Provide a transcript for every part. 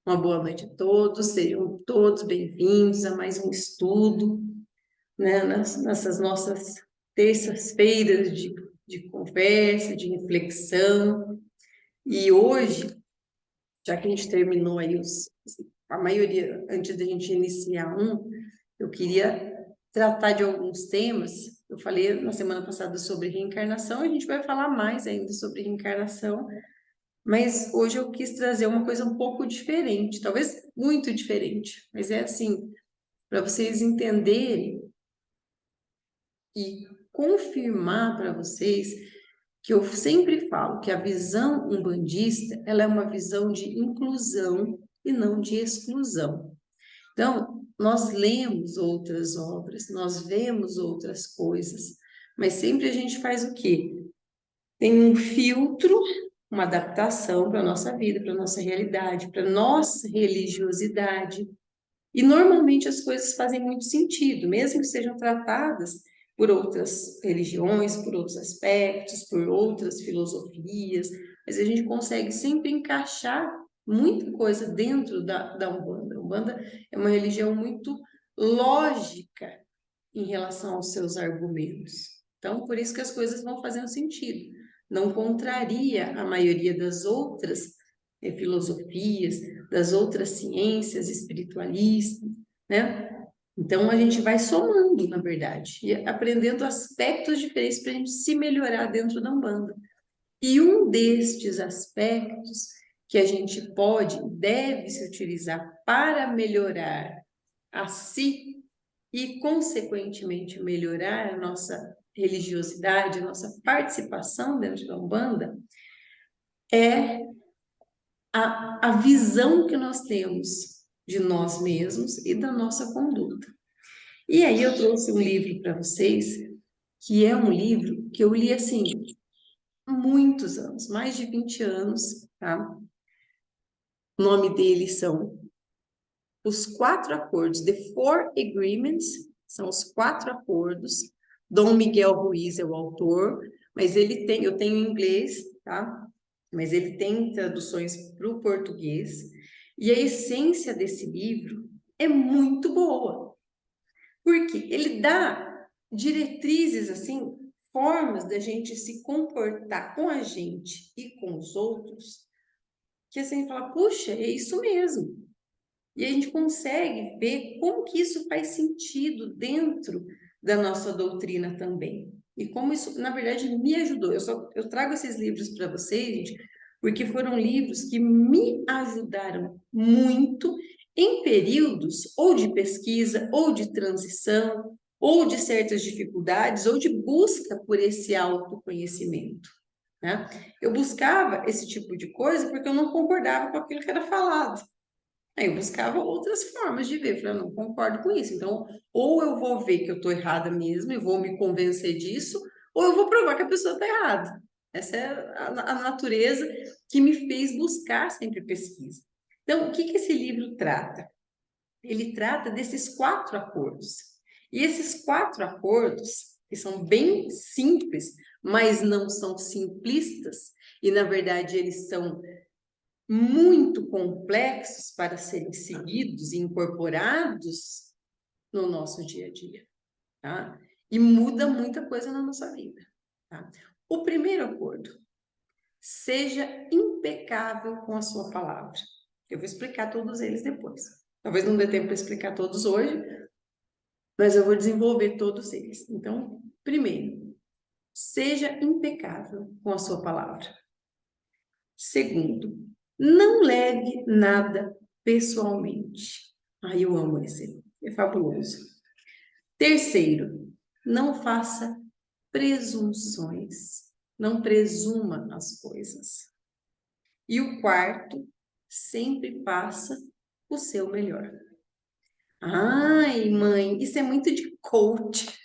Uma boa noite a todos, sejam todos bem-vindos a mais um estudo, né, nessas nossas terças-feiras de conversa, de reflexão. E hoje, já que a gente terminou aí a maioria, antes da gente iniciar eu queria tratar de alguns temas. Eu falei na semana passada sobre reencarnação, a gente vai falar mais ainda sobre reencarnação, mas hoje eu quis trazer uma coisa um pouco diferente, talvez muito diferente, mas é assim, para vocês entenderem e confirmar para vocês que eu sempre falo que a visão umbandista, ela é uma visão de inclusão e não de exclusão. Então, nós lemos outras obras, nós vemos outras coisas, mas sempre a gente faz o quê? Tem um filtro, uma adaptação para a nossa vida, para a nossa realidade, para a nossa religiosidade. E normalmente as coisas fazem muito sentido, mesmo que sejam tratadas por outras religiões, por outros aspectos, por outras filosofias, mas a gente consegue sempre encaixar muita coisa dentro da Umbanda. A Umbanda é uma religião muito lógica em relação aos seus argumentos. Então, por isso que as coisas vão fazendo sentido. Não contraria a maioria das outras filosofias, das outras ciências espiritualistas, né? Então, a gente vai somando, na verdade, e aprendendo aspectos diferentes para a gente se melhorar dentro da Umbanda. E um destes aspectos que a gente pode, deve se utilizar para melhorar a si e, consequentemente, melhorar a nossa religiosidade, a nossa participação dentro da Umbanda, é a visão que nós temos de nós mesmos e da nossa conduta. E aí eu trouxe um livro para vocês, que é um livro que eu li assim, há muitos anos, mais de 20 anos, tá? O nome dele são Os Quatro Acordos, The Four Agreements, são os quatro acordos. Dom Miguel Ruiz é o autor, mas eu tenho em inglês, tá? Mas ele tem traduções para o português. E a essência desse livro é muito boa, porque ele dá diretrizes, assim, formas da gente se comportar com a gente e com os outros, que assim, fala, puxa, é isso mesmo. E a gente consegue ver como que isso faz sentido dentro da nossa doutrina também. E como isso, na verdade, me ajudou. Eu trago esses livros para vocês, gente, porque foram livros que me ajudaram muito em períodos ou de pesquisa, ou de transição, ou de certas dificuldades, ou de busca por esse autoconhecimento, né? Eu buscava esse tipo de coisa porque eu não concordava com aquilo que era falado. Aí eu buscava outras formas de ver, falei, eu não concordo com isso. Então, ou eu vou ver que eu estou errada mesmo e vou me convencer disso, ou eu vou provar que a pessoa está errada. Essa é a natureza que me fez buscar sempre pesquisa. Então, o que que esse livro trata? Ele trata desses quatro acordos. E esses quatro acordos, que são bem simples, mas não são simplistas, e na verdade eles são muito complexos para serem seguidos e incorporados no nosso dia a dia, tá? E muda muita coisa na nossa vida, tá? O primeiro acordo, seja impecável com a sua palavra. Eu vou explicar todos eles depois. Talvez não dê tempo para explicar todos hoje, mas eu vou desenvolver todos eles. Então, primeiro, seja impecável com a sua palavra. Segundo, não leve nada pessoalmente. Ai, eu amo esse, é fabuloso. Terceiro, não faça presunções, não presuma as coisas. E o quarto, sempre faça o seu melhor. Ai, mãe, isso é muito de coach.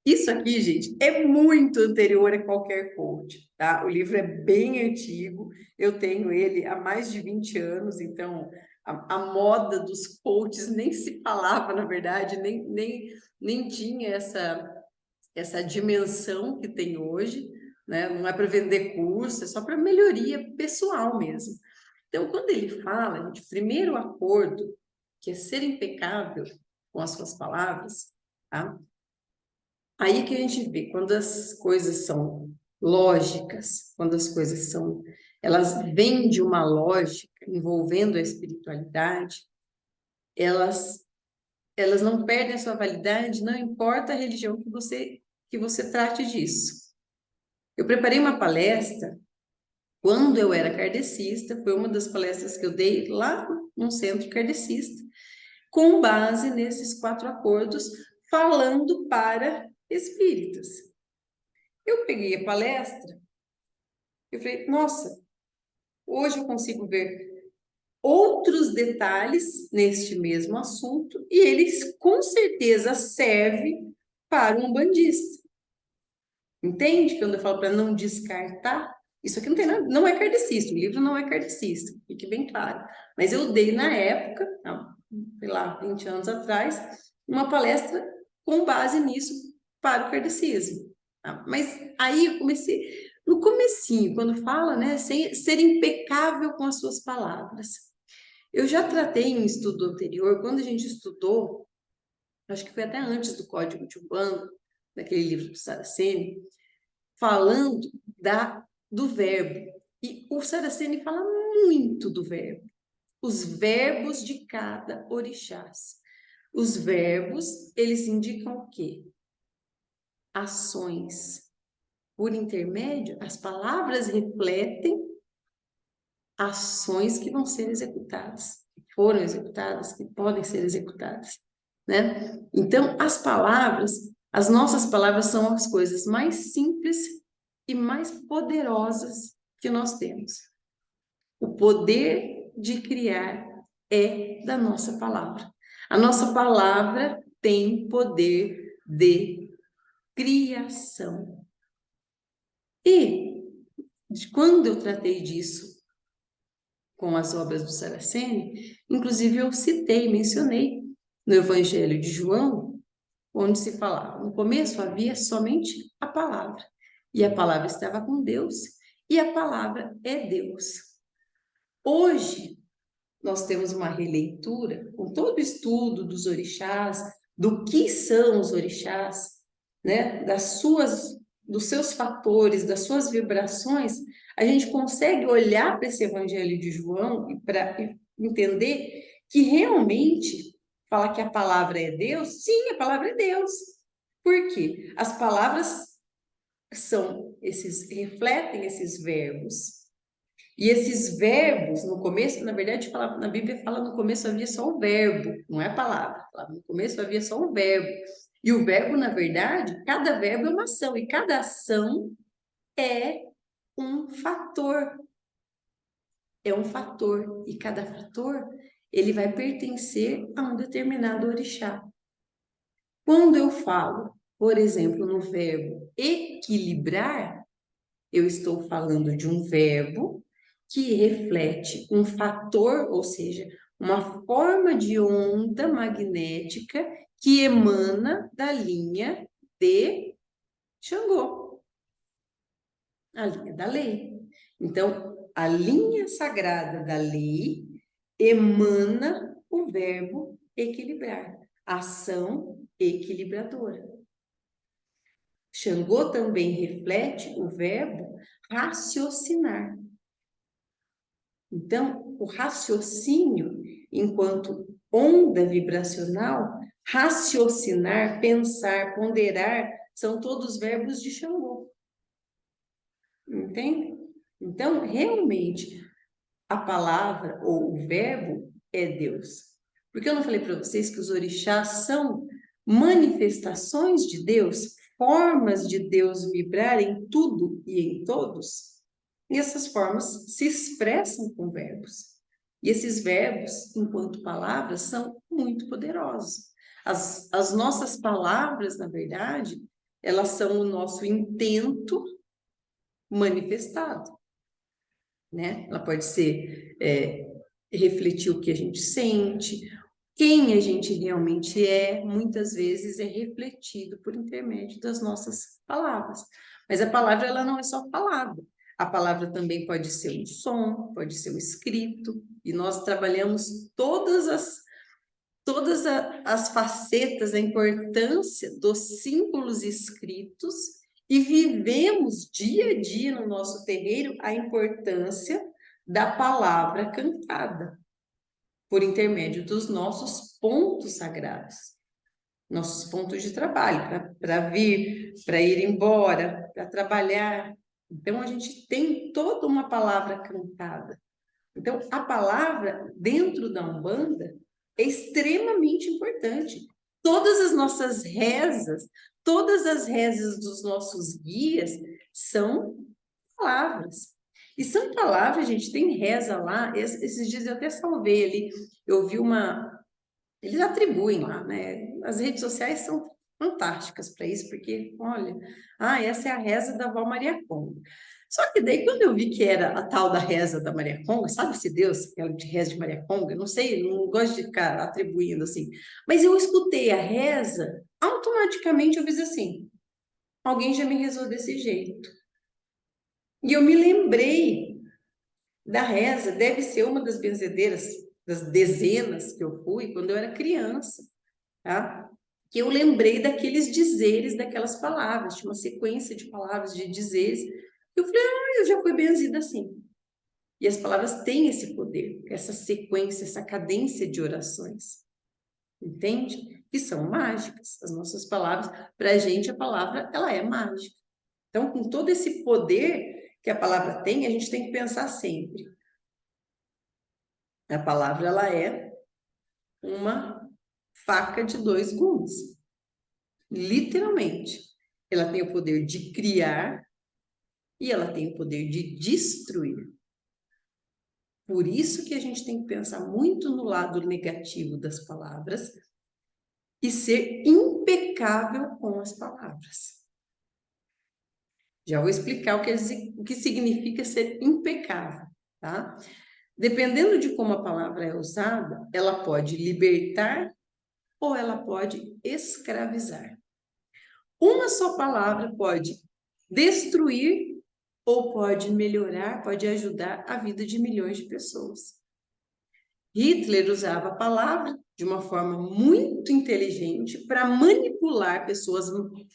Isso aqui, gente, é muito anterior a qualquer coach, tá? O livro é bem antigo, eu tenho ele há mais de 20 anos, então a moda dos coaches nem se falava, na verdade, nem tinha essa dimensão que tem hoje, né? Não é para vender curso, é só para melhoria pessoal mesmo. Então, quando ele fala, gente, o primeiro acordo, que é ser impecável com as suas palavras, tá? Aí que a gente vê, quando as coisas são lógicas, quando as coisas são, elas vêm de uma lógica envolvendo a espiritualidade, elas não perdem a sua validade, não importa a religião que você trate disso. Eu preparei uma palestra quando eu era kardecista, foi uma das palestras que eu dei lá no centro kardecista, com base nesses 4 acordos, falando para espíritas. Eu peguei a palestra, eu falei, nossa, hoje eu consigo ver outros detalhes neste mesmo assunto e eles com certeza servem para um bandista. Entende? Quando eu falo para não descartar, isso aqui não tem nada, não é kardecista, o livro não é kardecista, fique bem claro. Mas eu dei na época, sei lá, 20 anos atrás, uma palestra com base nisso para o kardecismo. Tá? Mas aí eu comecei, no comecinho, quando fala, né, ser impecável com as suas palavras. Eu já tratei em estudo anterior, quando a gente estudou, acho que foi até antes do Código de Umbanda, daquele livro do Saraceni, falando do verbo. E o Saraceni fala muito do verbo. Os verbos de cada orixás. Os verbos, eles indicam o quê? Ações. Por intermédio, as palavras refletem ações que vão ser executadas, que foram executadas, que podem ser executadas, né? Então, as nossas palavras são as coisas mais simples e mais poderosas que nós temos. O poder de criar é da nossa palavra. A nossa palavra tem poder de criação. E quando eu tratei disso com as obras do Saraceni, inclusive eu mencionei no Evangelho de João, onde se falava, no começo havia somente a palavra, e a palavra estava com Deus, e a palavra é Deus. Hoje, nós temos uma releitura, com todo o estudo dos orixás, do que são os orixás, né, dos seus fatores, das suas vibrações, a gente consegue olhar para esse Evangelho de João e para entender que realmente falar que a palavra é Deus, sim, a palavra é Deus. Por quê? As palavras refletem esses verbos. E esses verbos, no começo, na verdade, na Bíblia fala no começo havia só o verbo, não é a palavra. No começo havia só o verbo. E o verbo, na verdade, cada verbo é uma ação, e cada ação é um fator. É um fator, e cada fator, ele vai pertencer a um determinado orixá. Quando eu falo, por exemplo, no verbo equilibrar, eu estou falando de um verbo que reflete um fator, ou seja, uma forma de onda magnética que emana da linha de Xangô, a linha da lei. Então, a linha sagrada da lei emana o verbo equilibrar, ação equilibradora. Xangô também reflete o verbo raciocinar. Então, o raciocínio, enquanto onda vibracional, raciocinar, pensar, ponderar, são todos verbos de Xangô. Entende? Então, realmente, a palavra ou o verbo é Deus. Porque eu não falei para vocês que os orixás são manifestações de Deus, formas de Deus vibrar em tudo e em todos? E essas formas se expressam com verbos. E esses verbos, enquanto palavras, são muito poderosos. As nossas palavras, na verdade, elas são o nosso intento manifestado, né? Ela pode ser refletir o que a gente sente, quem a gente realmente é, muitas vezes é refletido por intermédio das nossas palavras. Mas a palavra, ela não é só falada. A palavra também pode ser um som, pode ser um escrito, e nós trabalhamos todas as facetas, a importância dos símbolos escritos e vivemos dia a dia no nosso terreiro a importância da palavra cantada, por intermédio dos nossos pontos sagrados, nossos pontos de trabalho, para vir, para ir embora, para trabalhar. Então, a gente tem toda uma palavra cantada. Então, a palavra dentro da Umbanda é extremamente importante. Todas as nossas rezas, todas as rezas dos nossos guias são palavras. E são palavras, gente, tem reza lá, esses dias eu até salvei ali, eu vi eles atribuem lá, né? As redes sociais são fantásticas para isso, porque, olha, essa é a reza da Vó Maria Conga. Só que daí, quando eu vi que era a tal da reza da Maria Conga, sabe-se Deus, aquela de reza de Maria Conga, não sei, não gosto de ficar atribuindo assim, mas eu escutei a reza, automaticamente eu fiz assim, alguém já me rezou desse jeito. E eu me lembrei da reza, deve ser uma das benzedeiras, das dezenas que eu fui quando eu era criança, tá? Que eu lembrei daqueles dizeres, daquelas palavras, tinha uma sequência de palavras, de dizeres, eu falei, eu já fui benzida assim. E as palavras têm esse poder, essa sequência, essa cadência de orações, entende? Que são mágicas, as nossas palavras, para a gente a palavra, ela é mágica. Então, com todo esse poder que a palavra tem, a gente tem que pensar sempre. A palavra, ela é uma faca de dois gumes. Literalmente. Ela tem o poder de criar e ela tem o poder de destruir. Por isso que a gente tem que pensar muito no lado negativo das palavras e ser impecável com as palavras. Já vou explicar o que significa ser impecável, tá? Dependendo de como a palavra é usada, ela pode libertar ou ela pode escravizar. Uma só palavra pode destruir ou pode melhorar, pode ajudar a vida de milhões de pessoas. Hitler usava a palavra de uma forma muito inteligente para manipular pessoas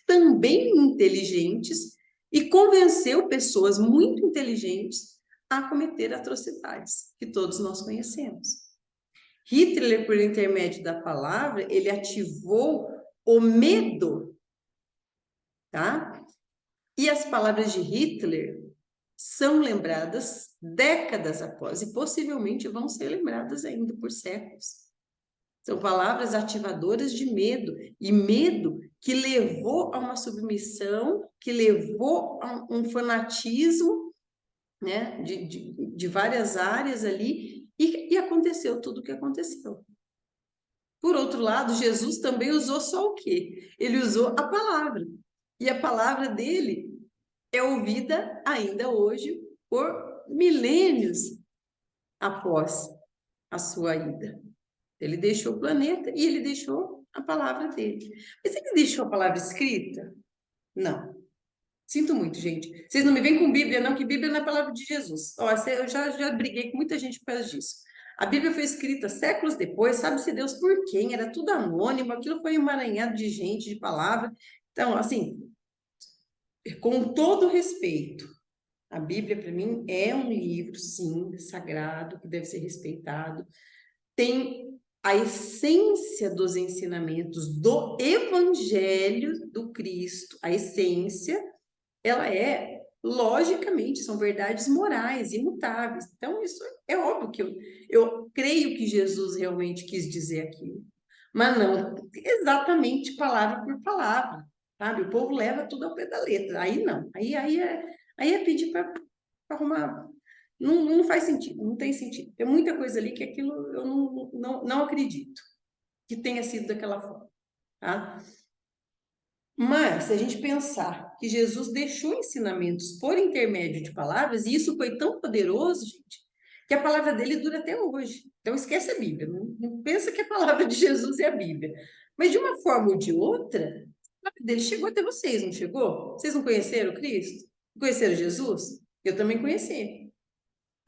também inteligentes e convenceu pessoas muito inteligentes a cometer atrocidades que todos nós conhecemos. Hitler, por intermédio da palavra, ele ativou o medo, tá? E as palavras de Hitler são lembradas décadas após e possivelmente vão ser lembradas ainda por séculos. São palavras ativadoras de medo, e medo que levou a uma submissão, que levou a um fanatismo, né, de várias áreas ali, e aconteceu tudo o que aconteceu. Por outro lado, Jesus também usou só o quê? Ele usou a palavra. E a palavra dele é ouvida ainda hoje por milênios após a sua ida. Ele deixou o planeta e ele deixou a palavra dele. Mas ele deixou a palavra escrita? Não. Sinto muito, gente. Vocês não me vêm com Bíblia, não, que Bíblia não é a palavra de Jesus. Ó, eu já briguei com muita gente por causa disso. A Bíblia foi escrita séculos depois, sabe-se Deus por quem, era tudo anônimo, aquilo foi um emaranhado de gente, de palavra. Então, assim, com todo respeito, a Bíblia, para mim, é um livro, sim, sagrado, que deve ser respeitado. Tem a essência dos ensinamentos do Evangelho do Cristo, a essência, ela é, logicamente, são verdades morais, imutáveis. Então, isso é óbvio que eu creio que Jesus realmente quis dizer aquilo, mas não exatamente palavra por palavra, sabe? O povo leva tudo ao pé da letra, aí não, aí é pedir para arrumar. Não faz sentido, não tem sentido. Tem muita coisa ali que aquilo eu não acredito que tenha sido daquela forma, tá? Mas, se a gente pensar que Jesus deixou ensinamentos por intermédio de palavras, e isso foi tão poderoso, gente, que a palavra dele dura até hoje. Então, esquece a Bíblia. Não pensa que a palavra de Jesus é a Bíblia. Mas, de uma forma ou de outra, a palavra dele chegou até vocês, não chegou? Vocês não conheceram Cristo? Não conheceram Jesus? Eu também conheci.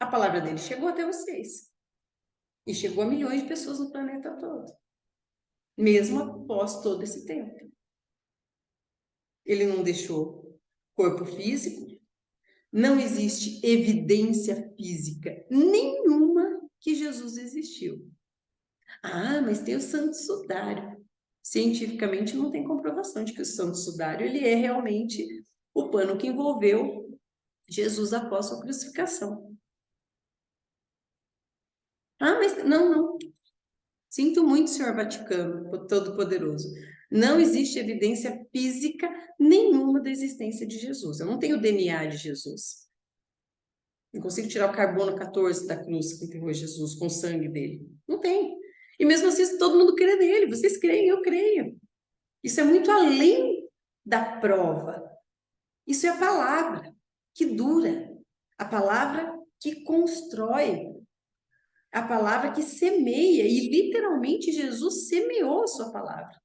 A palavra dele chegou até vocês. E chegou a milhões de pessoas no planeta todo. Mesmo após todo esse tempo. Ele não deixou corpo físico. Não existe evidência física nenhuma que Jesus existiu. Ah, mas tem o Santo Sudário. Cientificamente não tem comprovação de que o Santo Sudário ele é realmente o pano que envolveu Jesus após sua crucificação. Ah, mas não. Sinto muito, senhor Vaticano, Todo-Poderoso. Não existe evidência física nenhuma da existência de Jesus. Eu não tenho o DNA de Jesus. Não consigo tirar o carbono 14 da cruz que enterrou Jesus com o sangue dele. Não tem. E mesmo assim, todo mundo crê nele. Vocês creem, eu creio. Isso é muito além da prova. Isso é a palavra que dura. A palavra que constrói. A palavra que semeia. E literalmente Jesus semeou a sua palavra.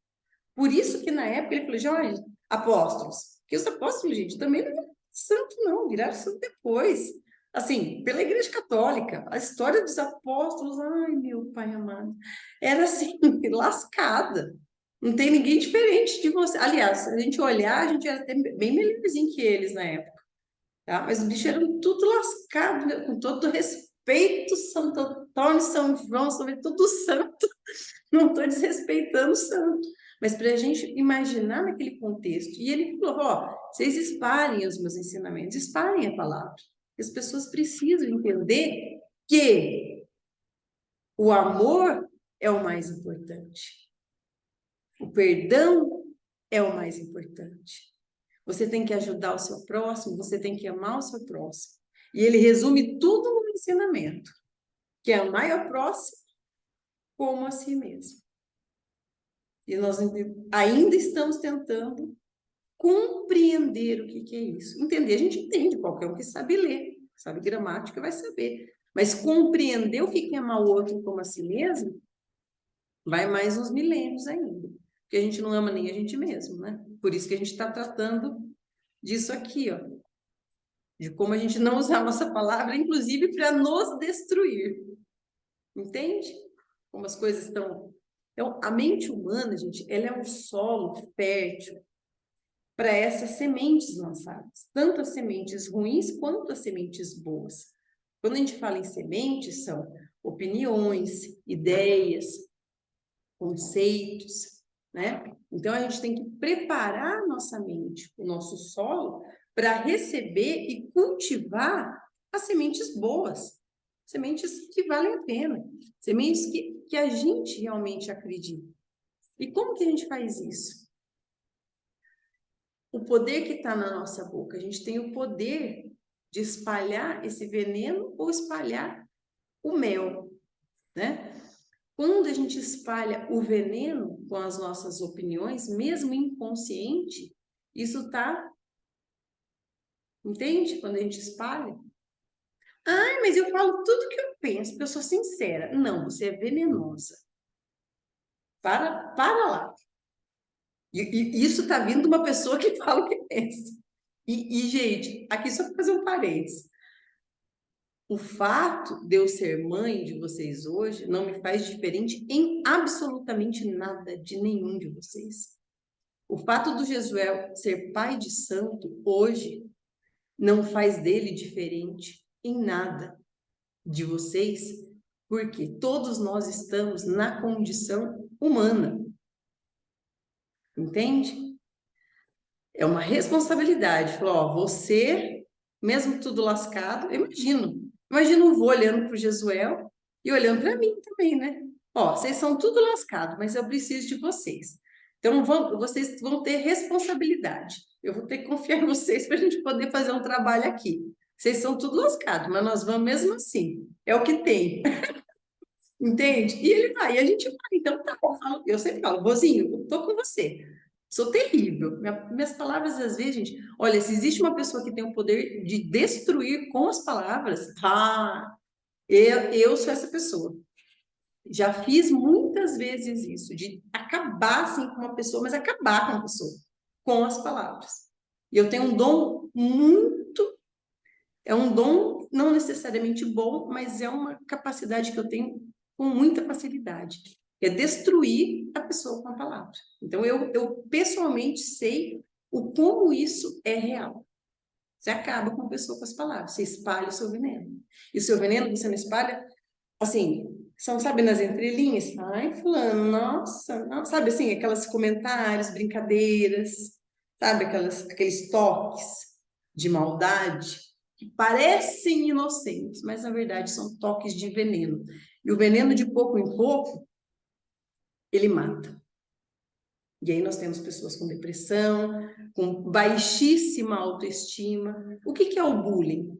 Por isso que na época ele falou, olha, apóstolos. Porque os apóstolos, gente, também não eram santo, não. Viraram santo depois. Assim, pela Igreja Católica, a história dos apóstolos, ai, meu pai amado, era assim, lascada. Não tem ninguém diferente de você. Aliás, se a gente olhar, a gente era até bem melhorzinho que eles na época. Tá? Mas os bichos eram tudo lascado, né? Com todo respeito, Santo Antônio, São João, sobre tudo santo. Não estou desrespeitando o santo. Mas para a gente imaginar naquele contexto. E ele falou: ó, vocês espalhem os meus ensinamentos, espalhem a palavra. As pessoas precisam entender que o amor é o mais importante. O perdão é o mais importante. Você tem que ajudar o seu próximo, você tem que amar o seu próximo. E ele resume tudo no ensinamento, que é amar o próximo como a si mesmo. E nós ainda estamos tentando compreender o que é isso. Entender, a gente entende, qualquer um que sabe ler, sabe gramática, vai saber. Mas compreender o que é amar o outro como a si mesmo, vai mais uns milênios ainda. Porque a gente não ama nem a gente mesmo, né? Por isso que a gente está tratando disso aqui, ó. De como a gente não usar a nossa palavra, inclusive para nos destruir. Entende? Como as coisas estão... Então, a mente humana, gente, ela é um solo fértil para essas sementes lançadas. Tanto as sementes ruins quanto as sementes boas. Quando a gente fala em sementes, são opiniões, ideias, conceitos, né? Então, a gente tem que preparar a nossa mente, o nosso solo, para receber e cultivar as sementes boas, sementes que valem a pena, sementes que a gente realmente acredita. E como que a gente faz isso? O poder que está na nossa boca, a gente tem o poder de espalhar esse veneno ou espalhar o mel, né? Quando a gente espalha o veneno com as nossas opiniões, mesmo inconsciente, isso tá, entende? Quando a gente espalha. Ai, mas eu falo tudo que eu penso, porque eu sou sincera. Não, você é venenosa. Para lá. E isso tá vindo de uma pessoa que fala o que pensa. Gente, aqui só para fazer um parênteses. O fato de eu ser mãe de vocês hoje não me faz diferente em absolutamente nada de nenhum de vocês. O fato do Jesuel ser pai de santo hoje não faz dele diferente em nada de vocês, porque todos nós estamos na condição humana. Entende? É uma responsabilidade. Falou, ó, você, mesmo tudo lascado, eu imagino um vô olhando para o Jesuel e olhando para mim também, né? Ó, vocês são tudo lascado, mas eu preciso de vocês. Então, vocês vão ter responsabilidade. Eu vou ter que confiar em vocês para a gente poder fazer um trabalho aqui. Vocês são tudo lascado, mas nós vamos mesmo assim. É o que tem. Entende? E ele vai, e a gente vai. Então, tá bom. Eu sempre falo, vozinho, eu tô com você. Sou terrível. Minhas palavras, às vezes, gente, olha, se existe uma pessoa que tem o poder de destruir com as palavras, eu sou essa pessoa. Já fiz muitas vezes isso, de acabar assim com uma pessoa, mas acabar com uma pessoa, com as palavras. E eu tenho um dom muito É um dom não necessariamente bom, mas é uma capacidade que eu tenho com muita facilidade. É destruir a pessoa com a palavra. Então, eu pessoalmente sei o como isso é real. Você acaba com a pessoa com as palavras, você espalha o seu veneno. E o seu veneno você não espalha, assim, são, sabe, nas entrelinhas? Ai, fulano, nossa, não, sabe assim, aqueles comentários, brincadeiras, sabe, aqueles toques de maldade que parecem inocentes, mas na verdade são toques de veneno. E o veneno, de pouco em pouco, ele mata. E aí nós temos pessoas com depressão, com baixíssima autoestima. O que é o bullying?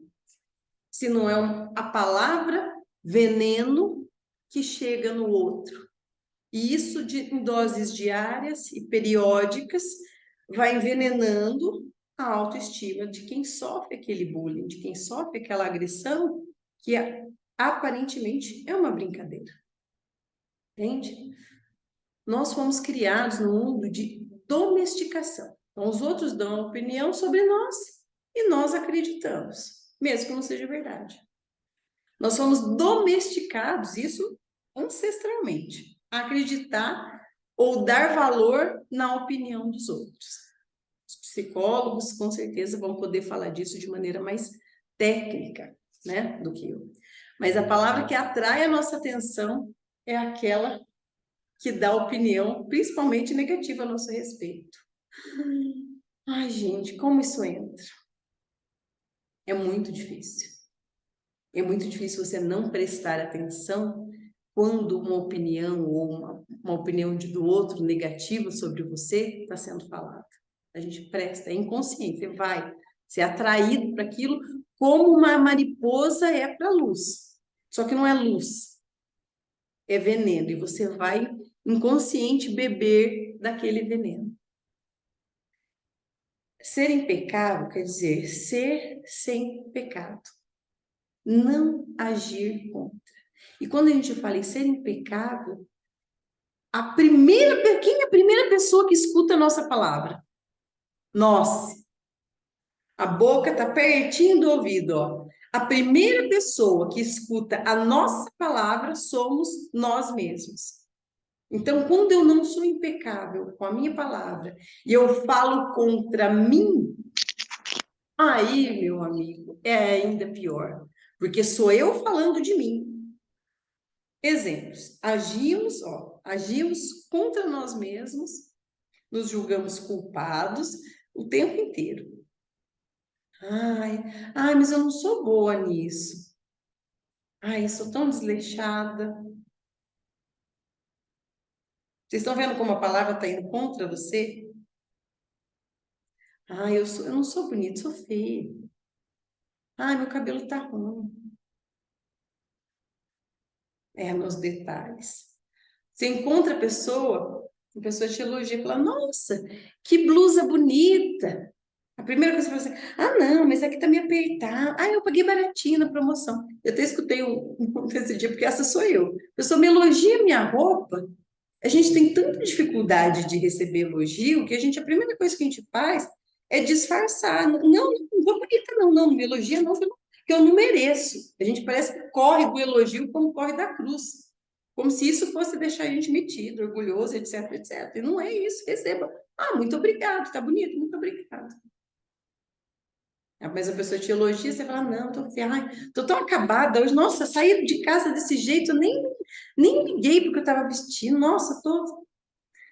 Se não é a palavra veneno que chega no outro. E isso em doses diárias e periódicas vai envenenando a autoestima de quem sofre aquele bullying, de quem sofre aquela agressão, que aparentemente é uma brincadeira. Entende? Nós fomos criados no mundo de domesticação. Então, os outros dão opinião sobre nós e nós acreditamos, mesmo que não seja verdade. Nós somos domesticados, isso ancestralmente, a acreditar ou dar valor na opinião dos outros. Os psicólogos, com certeza, vão poder falar disso de maneira mais técnica, né, do que eu. Mas a palavra que atrai a nossa atenção é aquela que dá opinião, principalmente negativa a nosso respeito. Ai, gente, como isso entra? É muito difícil. É muito difícil você não prestar atenção quando uma opinião ou uma opinião do outro negativa sobre você está sendo falada. A gente presta, é inconsciente, você vai ser atraído para aquilo como uma mariposa é para a luz. Só que não é luz, é veneno, e você vai inconsciente beber daquele veneno. Ser impecável quer dizer ser sem pecado, não agir contra. E quando a gente fala em ser impecável, quem é a primeira pessoa que escuta a nossa palavra? Nós. A boca está pertinho do ouvido, ó. A primeira pessoa que escuta a nossa palavra somos nós mesmos. Então, quando eu não sou impecável com a minha palavra e eu falo contra mim, aí, meu amigo, é ainda pior, porque sou eu falando de mim. Exemplos: agimos contra nós mesmos, nos julgamos culpados o tempo inteiro. Ai, mas eu não sou boa nisso. Ai, eu sou tão desleixada. Vocês estão vendo como a palavra está indo contra você? Ai, eu não sou bonita, sou feia. Ai, meu cabelo está ruim. É, nos detalhes. Você encontra a pessoa te elogia e fala, nossa, que blusa bonita. A primeira coisa que você fala assim, ah, não, mas aqui tá me apertado. Ah, eu paguei baratinho na promoção. Eu até escutei desse dia, porque essa sou eu. A pessoa me elogia a minha roupa. A gente tem tanta dificuldade de receber elogio que a primeira coisa que a gente faz é disfarçar. Não, não vou bonita, não me elogia, não, porque eu não mereço. A gente parece que corre do elogio como corre da cruz. Como se isso fosse deixar a gente metido, orgulhoso, etc, etc. E não é isso, receba. Ah, muito obrigado, tá bonito, muito obrigado. Mas a pessoa te elogia, você fala, não, tô tão acabada hoje, nossa, saí de casa desse jeito, eu nem liguei porque eu estava vestindo, nossa,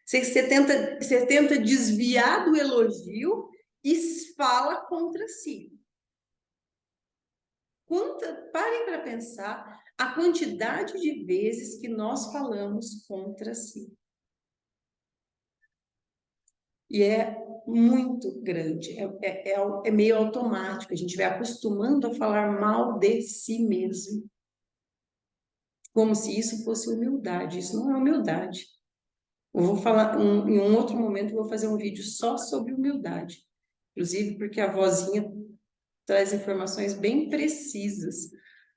você tenta desviar do elogio e fala contra si. Parem para pensar a quantidade de vezes que nós falamos contra si. E é muito grande, é meio automático, a gente vai acostumando a falar mal de si mesmo, como se isso fosse humildade. Isso não é humildade. Eu vou falar, em um outro momento, eu vou fazer um vídeo só sobre humildade, inclusive porque a vozinha traz informações bem precisas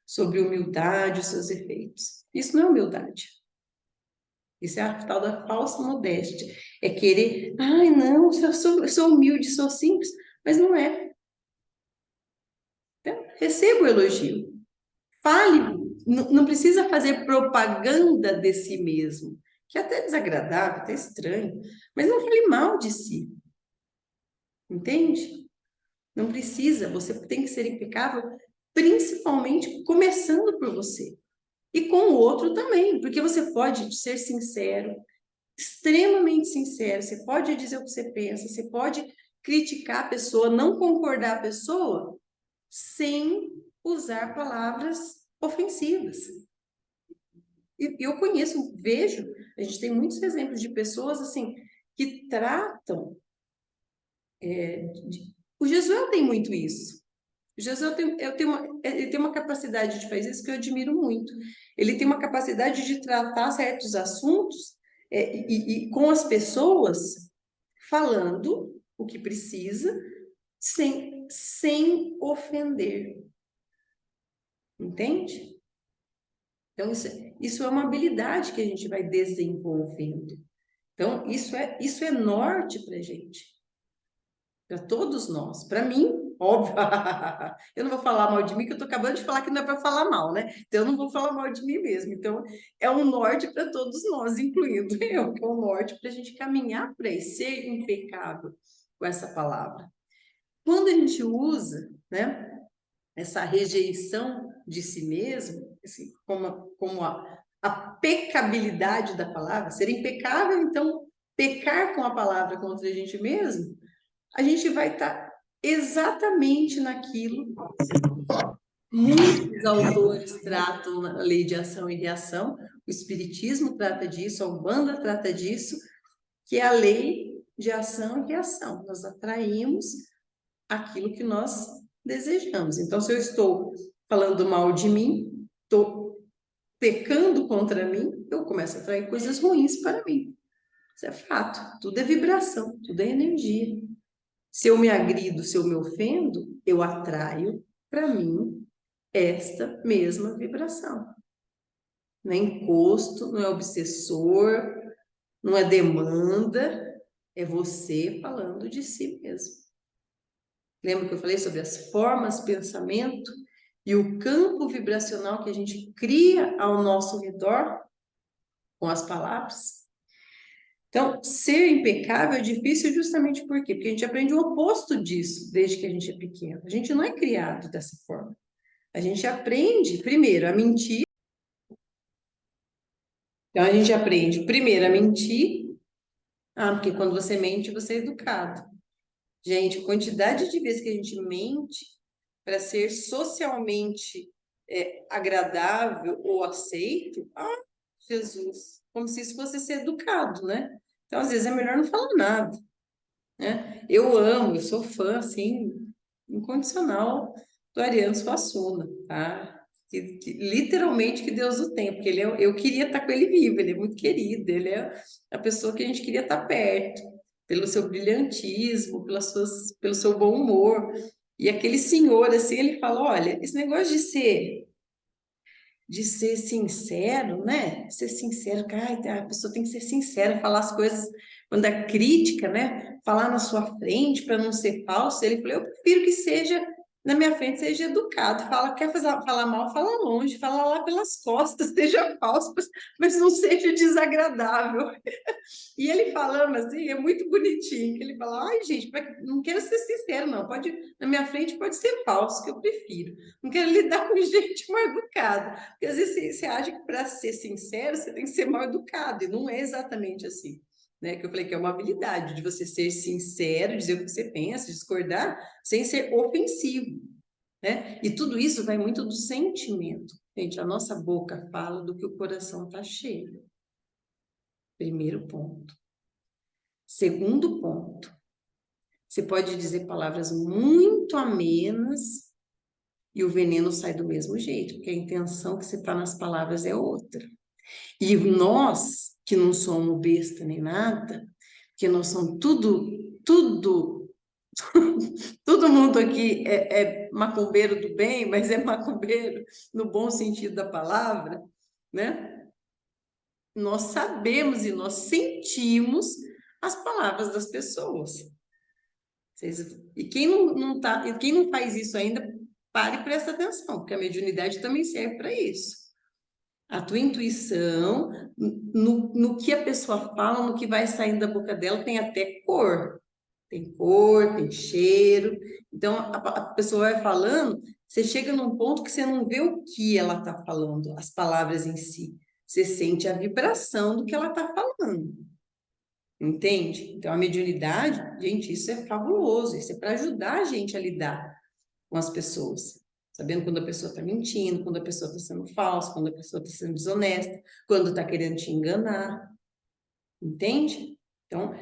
sobre humildade, os seus efeitos. Isso não é humildade. Isso é a tal da falsa modéstia. É querer, ai, não, eu sou humilde, sou simples, mas não é. receba o elogio. Fale, não precisa fazer propaganda de si mesmo, que é até desagradável, até estranho, mas não fale mal de si, entende? Não precisa, você tem que ser impecável, principalmente começando por você. E com o outro também, porque você pode ser sincero, extremamente sincero, você pode dizer o que você pensa, você pode criticar a pessoa, não concordar com a pessoa, sem usar palavras ofensivas. E eu conheço, vejo, a gente tem muitos exemplos de pessoas assim que tratam. O Jesuel tem muito isso. O Jesuel ele tem uma capacidade de fazer isso que eu admiro muito. Ele tem uma capacidade de tratar certos assuntos e com as pessoas falando o que precisa, sem ofender. Entende? Então, isso é uma habilidade que a gente vai desenvolvendo. Então, isso é norte para a gente, para todos nós. Para mim, óbvio, eu não vou falar mal de mim, que eu estou acabando de falar que não é para falar mal, né? Então, eu não vou falar mal de mim mesmo. Então, é um norte para todos nós, incluindo eu, que é um norte para a gente caminhar para isso, ser impecável com essa palavra. Quando a gente usa, né, essa rejeição de si mesmo, assim, como a pecabilidade da palavra, ser impecável, então, pecar com a palavra contra a gente mesmo, a gente vai estar exatamente naquilo. Muitos autores tratam a lei de ação e reação, o Espiritismo trata disso, a Umbanda trata disso, que é a lei de ação e reação. Nós atraímos aquilo que nós desejamos. Então, se eu estou falando mal de mim, estou pecando contra mim, eu começo a atrair coisas ruins para mim. Isso é fato. Tudo é vibração, tudo é energia. Se eu me agrido, se eu me ofendo, eu atraio para mim esta mesma vibração. Não é encosto, não é obsessor, não é demanda, é você falando de si mesmo. Lembra que eu falei sobre as formas, pensamento e o campo vibracional que a gente cria ao nosso redor com as palavras? Então, ser impecável é difícil justamente por quê? Porque a gente aprende o oposto disso desde que a gente é pequeno. A gente não é criado dessa forma. A gente aprende, primeiro, a mentir. Então, a gente aprende, primeiro, a mentir. Ah, porque quando você mente, você é educado. Gente, a quantidade de vezes que a gente mente para ser socialmente agradável ou aceito, ah, Jesus, como se isso fosse ser educado, né? Então, às vezes, é melhor não falar nada, né? Eu amo, eu sou fã, assim, incondicional do Ariano Suassuna, tá? Literalmente que Deus o tem, porque eu queria estar com ele vivo, ele é muito querido, ele é a pessoa que a gente queria estar perto, pelo seu brilhantismo, pelo seu bom humor. E aquele senhor, assim, ele fala, olha, esse negócio de ser sincero, né? Ser sincero, cara, a pessoa tem que ser sincera, falar as coisas quando é crítica, né? Falar na sua frente para não ser falso. Ele falou, eu prefiro que seja na minha frente, seja educado. Falar mal, fala longe, fala lá pelas costas, seja falso, mas não seja desagradável. E ele falando assim, é muito bonitinho, que ele fala, ai, gente, não quero ser sincero, não, pode, na minha frente pode ser falso, que eu prefiro. Não quero lidar com gente mal educada. Porque às vezes você acha que para ser sincero, você tem que ser mal educado, e não é exatamente assim. Né, que eu falei que é uma habilidade de você ser sincero, dizer o que você pensa, discordar, sem ser ofensivo. Né? E tudo isso vai muito do sentimento. Gente, a nossa boca fala do que o coração está cheio. Primeiro ponto. Segundo ponto, você pode dizer palavras muito amenas e o veneno sai do mesmo jeito, porque a intenção que você está nas palavras é outra. E nós, que não somos besta nem nada, que nós somos todo mundo aqui é macumbeiro do bem, mas é macumbeiro no bom sentido da palavra, né? Nós sabemos e nós sentimos as palavras das pessoas. E quem não faz isso ainda, para e presta atenção, porque a mediunidade também serve para isso. A tua intuição, no que a pessoa fala, no que vai saindo da boca dela, tem até cor. Tem cor, tem cheiro. Então, a pessoa vai falando, você chega num ponto que você não vê o que ela está falando, as palavras em si. Você sente a vibração do que ela está falando. Entende? Então, a mediunidade, gente, isso é fabuloso. Isso é para ajudar a gente a lidar com as pessoas. Sabendo quando a pessoa está mentindo, quando a pessoa está sendo falsa, quando a pessoa está sendo desonesta, quando está querendo te enganar. Entende? Então,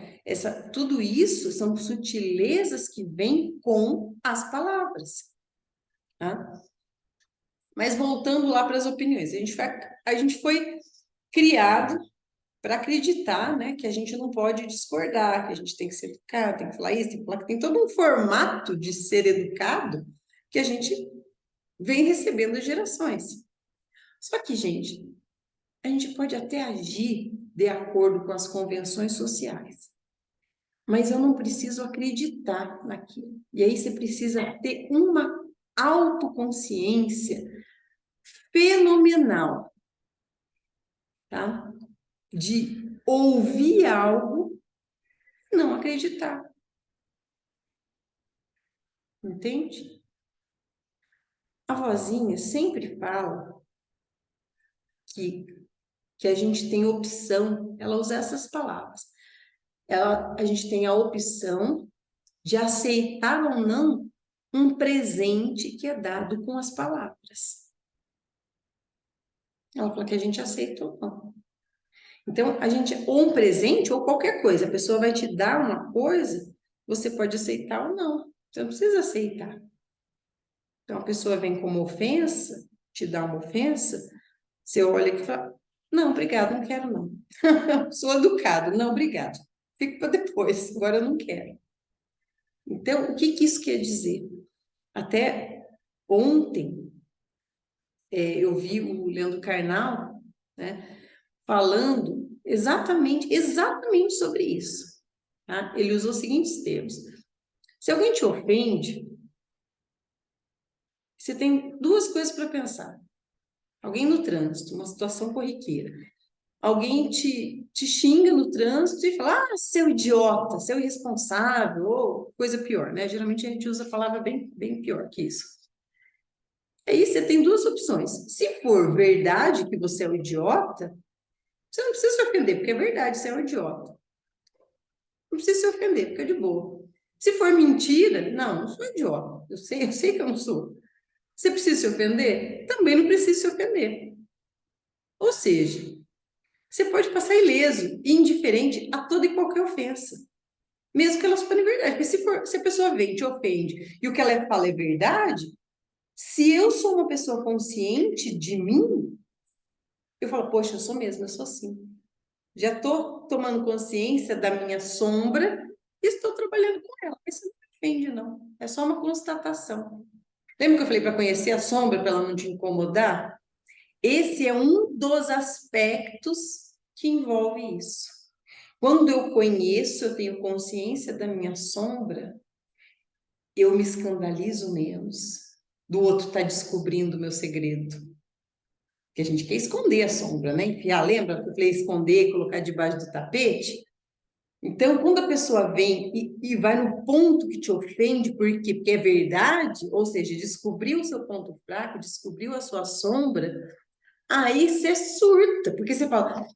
tudo isso são sutilezas que vêm com as palavras. Tá? Mas voltando lá para as opiniões, a gente foi criado para acreditar, né, que a gente não pode discordar, que a gente tem que ser educado, tem que falar isso, tem que falar que tem todo um formato de ser educado que a gente vem recebendo de gerações. Só que, gente, a gente pode até agir de acordo com as convenções sociais, mas eu não preciso acreditar naquilo. E aí você precisa ter uma autoconsciência fenomenal, tá? De ouvir algo e não acreditar. Entende? A vozinha sempre fala que, que a gente tem opção, ela usa essas palavras. A gente tem a opção de aceitar ou não um presente que é dado com as palavras. Ela fala que a gente aceita ou não. Então, ou um presente ou qualquer coisa, a pessoa vai te dar uma coisa, você pode aceitar ou não. Você não precisa aceitar. Então, a pessoa vem como ofensa, te dá uma ofensa, você olha e fala, não, obrigado, não quero não. Sou educado, não, obrigado. Fica para depois, agora eu não quero. Então, o que isso quer dizer? Até ontem, eu vi o Leandro Carnal, né, falando exatamente sobre isso. Tá? Ele usou os seguintes termos. Se alguém te ofende, você tem duas coisas para pensar. Alguém no trânsito, uma situação corriqueira. Alguém te xinga no trânsito e fala, seu idiota, seu irresponsável, ou coisa pior, né? Geralmente a gente usa a palavra bem pior que isso. Aí você tem duas opções. Se for verdade que você é um idiota, você não precisa se ofender, porque é verdade, você é um idiota. Não precisa se ofender, fica de boa. Se for mentira, não sou idiota. Eu sei que eu não sou. Você precisa se ofender? Também não precisa se ofender. Ou seja, você pode passar ileso e indiferente a toda e qualquer ofensa. Mesmo que elas forem verdade. Porque se a pessoa vem e te ofende e o que ela fala é verdade, se eu sou uma pessoa consciente de mim, eu falo, poxa, eu sou mesmo, eu sou assim. Já estou tomando consciência da minha sombra e estou trabalhando com ela. Isso não me ofende, não. É só uma constatação. Lembra que eu falei para conhecer a sombra, para ela não te incomodar? Esse é um dos aspectos que envolve isso. Quando eu conheço, eu tenho consciência da minha sombra, eu me escandalizo menos do outro estar descobrindo o meu segredo. Porque a gente quer esconder a sombra, né? Enfiar, lembra que eu falei esconder, colocar debaixo do tapete? Então, quando a pessoa vem e vai no ponto que te ofende, por quê? Porque é verdade, ou seja, descobriu o seu ponto fraco, descobriu a sua sombra, aí você surta, porque você fala,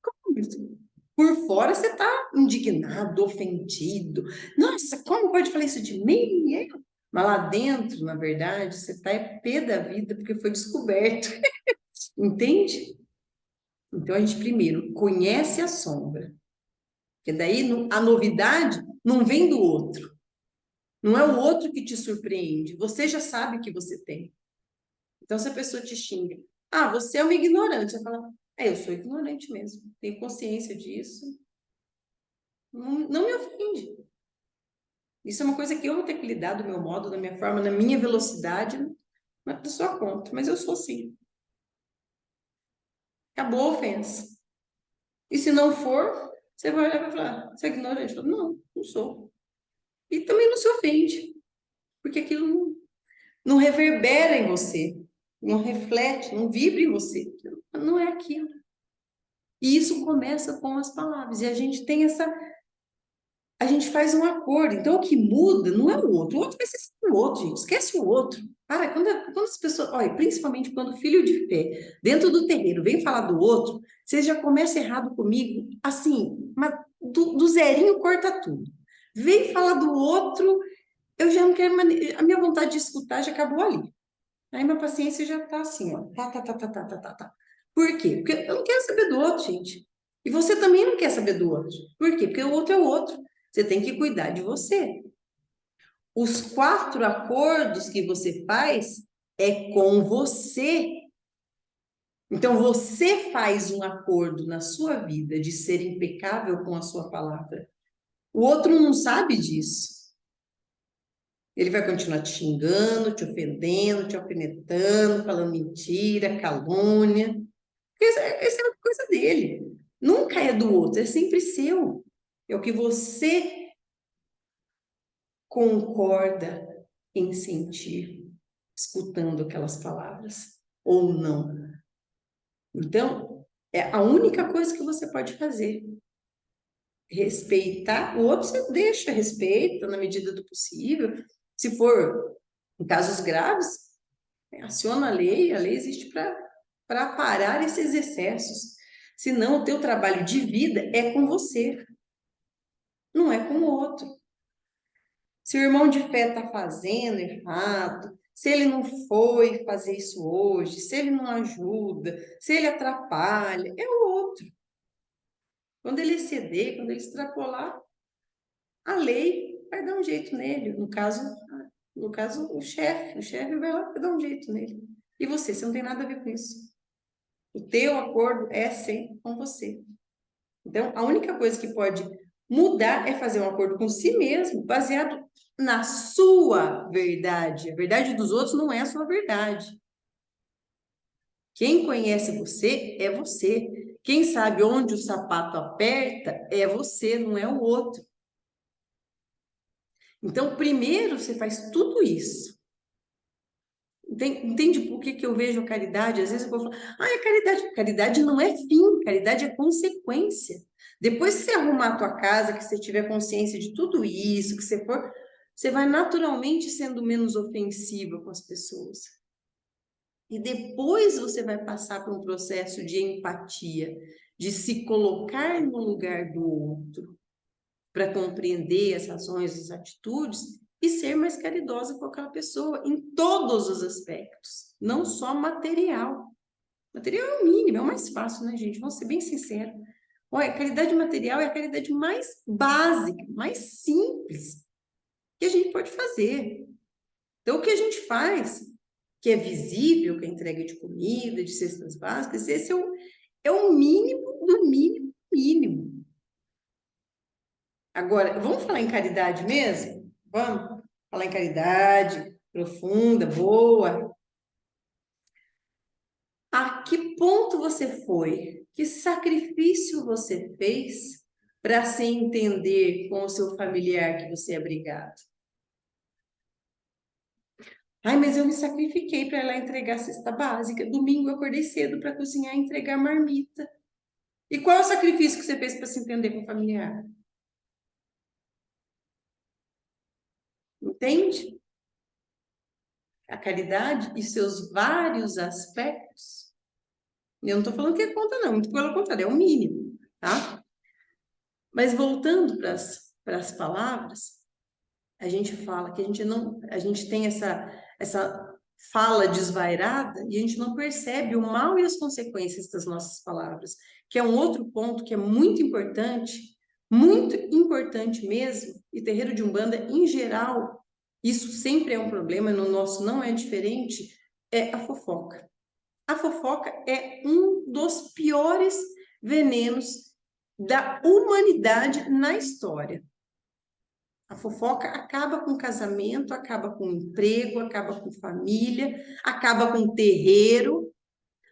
como isso? Por fora você está indignado, ofendido. Nossa, como pode falar isso de mim? Mas lá dentro, na verdade, você está pé da vida porque foi descoberto. Entende? Então a gente primeiro conhece a sombra. Porque daí a novidade não vem do outro. Não é o outro que te surpreende. Você já sabe que você tem. Então, se a pessoa te xinga, você é um ignorante. Você fala, eu sou ignorante mesmo. Tenho consciência disso. Não me ofende. Isso é uma coisa que eu vou ter que lidar do meu modo, da minha forma, na minha velocidade, da sua conta. Mas eu sou assim. Acabou a ofensa. E se não for, você vai olhar e vai falar, você é ignorante? Eu falo, não, não sou. E também não se ofende. Porque aquilo não... não reverbera em você, não reflete, não vibra em você. Não é aquilo. E isso começa com as palavras. E a gente tem essa. A gente faz um acordo. Então, o que muda não é o outro. O outro vai ser sempre o outro, gente. Esquece o outro. Para, quando as pessoas. Olha, principalmente quando o filho de fé, dentro do terreiro, vem falar do outro, você já começa errado comigo, assim, mas do zerinho corta tudo. Vem falar do outro, eu já não quero mais. A minha vontade de escutar já acabou ali. Aí minha paciência já tá assim, ó. Tá, tá, tá, tá, tá, tá, tá, tá. Por quê? Porque eu não quero saber do outro, gente. E você também não quer saber do outro. Por quê? Porque o outro é o outro. Você tem que cuidar de você. Os 4 acordos que você faz é com você. Então você faz um acordo na sua vida de ser impecável com a sua palavra. O outro não sabe disso. Ele vai continuar te xingando, te ofendendo, te alfinetando, falando mentira, calúnia. Essa é uma coisa dele. Nunca é do outro, é sempre seu. É o que você concorda em sentir, escutando aquelas palavras, ou não. Então, é a única coisa que você pode fazer. Respeitar, o outro você deixa, respeita na medida do possível. Se for em casos graves, aciona a lei existe para parar esses excessos. Senão, o teu trabalho de vida é com você, não é com o outro. Se o irmão de fé está fazendo errado, se ele não foi fazer isso hoje, se ele não ajuda, se ele atrapalha, é o outro. Quando ele exceder, quando ele extrapolar, a lei vai dar um jeito nele. No caso, o chefe vai lá e dar um jeito nele. E você não tem nada a ver com isso. O teu acordo é sempre com você. Então, a única coisa que pode mudar é fazer um acordo com si mesmo, baseado na sua verdade. A verdade dos outros não é a sua verdade. Quem conhece você é você. Quem sabe onde o sapato aperta é você, não é o outro. Então, primeiro você faz tudo isso. Entende por que eu vejo a caridade? Às vezes eu vou falar, a caridade. Caridade não é fim, caridade é consequência. Depois que você arrumar a tua casa, que você tiver consciência de tudo isso, que você for, você vai naturalmente sendo menos ofensiva com as pessoas. E depois você vai passar por um processo de empatia, de se colocar no lugar do outro, para compreender as razões, as atitudes e ser mais caridosa com aquela pessoa em todos os aspectos, não só material. Material é o mínimo, é o mais fácil, né, gente? Vamos ser bem sinceros. Olha, a caridade material é a caridade mais básica, mais simples que a gente pode fazer. Então, o que a gente faz, que é visível, que é a entrega de comida, de cestas básicas, esse é o mínimo do mínimo mínimo. Agora, vamos falar em caridade mesmo? Vamos falar em caridade profunda, boa. A que ponto você foi? Que sacrifício você fez para se entender com o seu familiar que você é brigado? Ai, mas eu me sacrifiquei para ir lá entregar a cesta básica. Domingo eu acordei cedo para cozinhar e entregar marmita. E qual é o sacrifício que você fez para se entender com o familiar? Entende? A caridade e seus vários aspectos. Eu não estou falando que é conta, não, muito pelo contrário, é o mínimo, tá? Mas voltando para as palavras, a gente fala que a gente tem essa fala desvairada e a gente não percebe o mal e as consequências das nossas palavras, que é um outro ponto que é muito importante mesmo, e terreiro de Umbanda em geral, isso sempre é um problema, no nosso não é diferente, é a fofoca. A fofoca é um dos piores venenos da humanidade na história. A fofoca acaba com casamento, acaba com emprego, acaba com família, acaba com terreiro.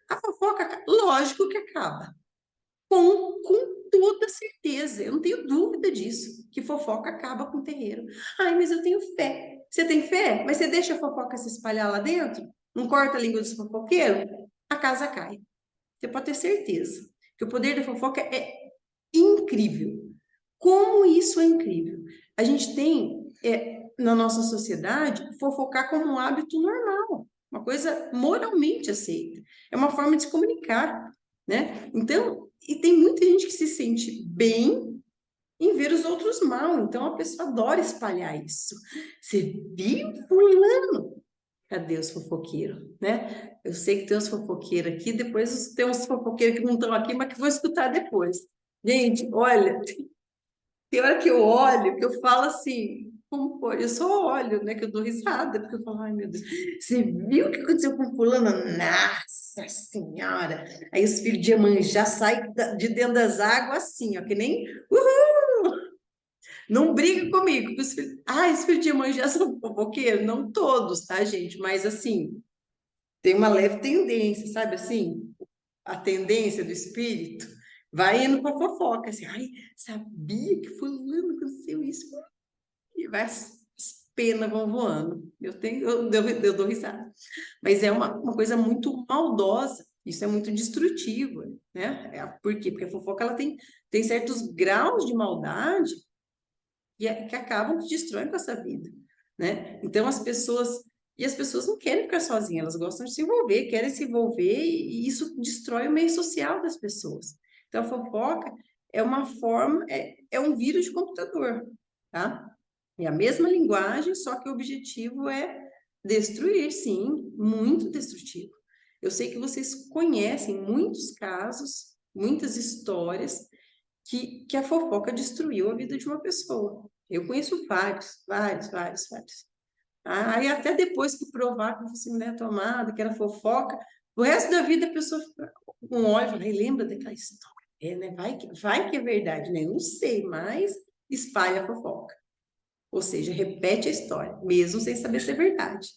A fofoca, lógico que acaba. Com toda certeza, eu não tenho dúvida disso, que fofoca acaba com terreiro. Ai, mas eu tenho fé. Você tem fé, mas você deixa a fofoca se espalhar lá dentro? Não corta a língua dos fofoqueiros? A casa cai. Você pode ter certeza que o poder da fofoca é incrível. Como isso é incrível? A gente tem, na nossa sociedade, fofocar como um hábito normal, uma coisa moralmente aceita. É uma forma de se comunicar, né? Então, e tem muita gente que se sente bem em ver os outros mal. Então, a pessoa adora espalhar isso. Você viu fulano? Cadê os fofoqueiros, né? Eu sei que tem uns fofoqueiros aqui, depois tem uns fofoqueiros que não estão aqui, mas que vou escutar depois. Gente, olha, tem hora que eu olho, que eu falo assim, como pode? Eu só olho, né? Que eu dou risada, porque eu falo, ai meu Deus, você viu o que aconteceu com fulano? Nossa Senhora! Aí os filhos de Iemanjá saem de dentro das águas assim, ó, que nem, não briga comigo. Os filhos de Iemanjá são fofoqueiros? Não todos, tá, gente? Mas assim, tem uma leve tendência, sabe assim? A tendência do espírito vai indo para fofoca, assim, ai, sabia que fulano aconteceu isso? E vai, as penas vão voando. Eu dou risada. Mas é uma coisa muito maldosa, isso é muito destrutivo, né? Por quê? Porque a fofoca ela tem certos graus de maldade que acabam que destroem com essa vida, né? Então as pessoas não querem ficar sozinhas, elas gostam de se envolver, querem se envolver e isso destrói o meio social das pessoas. Então a fofoca é uma forma, é um vírus de computador, tá? É a mesma linguagem, só que o objetivo é destruir, sim, muito destrutivo. Eu sei que vocês conhecem muitos casos, muitas histórias que a fofoca destruiu a vida de uma pessoa. Eu conheço vários. Aí até depois que provar que fosse mulher tomada, que era fofoca, o resto da vida a pessoa fica com ódio, fala, "Ai, lembra daquela história, né? Vai que é verdade, né? Eu não sei, mas espalha a fofoca. Ou seja, repete a história, mesmo sem saber se é verdade.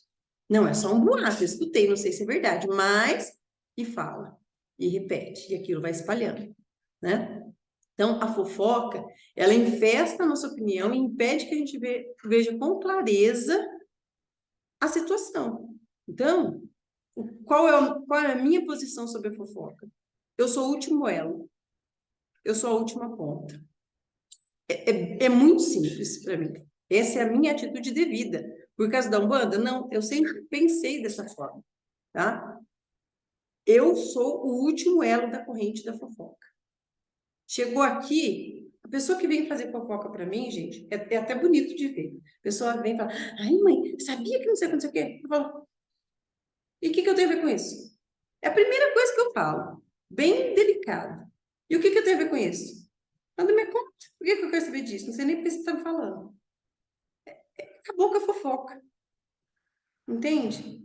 Não é só um boato, eu escutei, não sei se é verdade, mas e fala, e repete, e aquilo vai espalhando, né? Então, a fofoca, ela infesta a nossa opinião e impede que a gente veja com clareza a situação. Então, qual é a minha posição sobre a fofoca? Eu sou o último elo, eu sou a última ponta. É muito simples para mim. Essa é a minha atitude de vida. Por causa da Umbanda? Não, eu sempre pensei dessa forma, tá? Eu sou o último elo da corrente da fofoca. Chegou aqui, a pessoa que vem fazer fofoca para mim, gente, é até bonito de ver. A pessoa vem e fala, ai mãe, sabia que não sei o que, não sei o quê? Eu falo, e o que eu tenho a ver com isso? É a primeira coisa que eu falo, bem delicado. E o que eu tenho a ver com isso? Manda me conta. Por que eu quero saber disso? Não sei nem por que você está me falando. Acabou com a fofoca. Entende?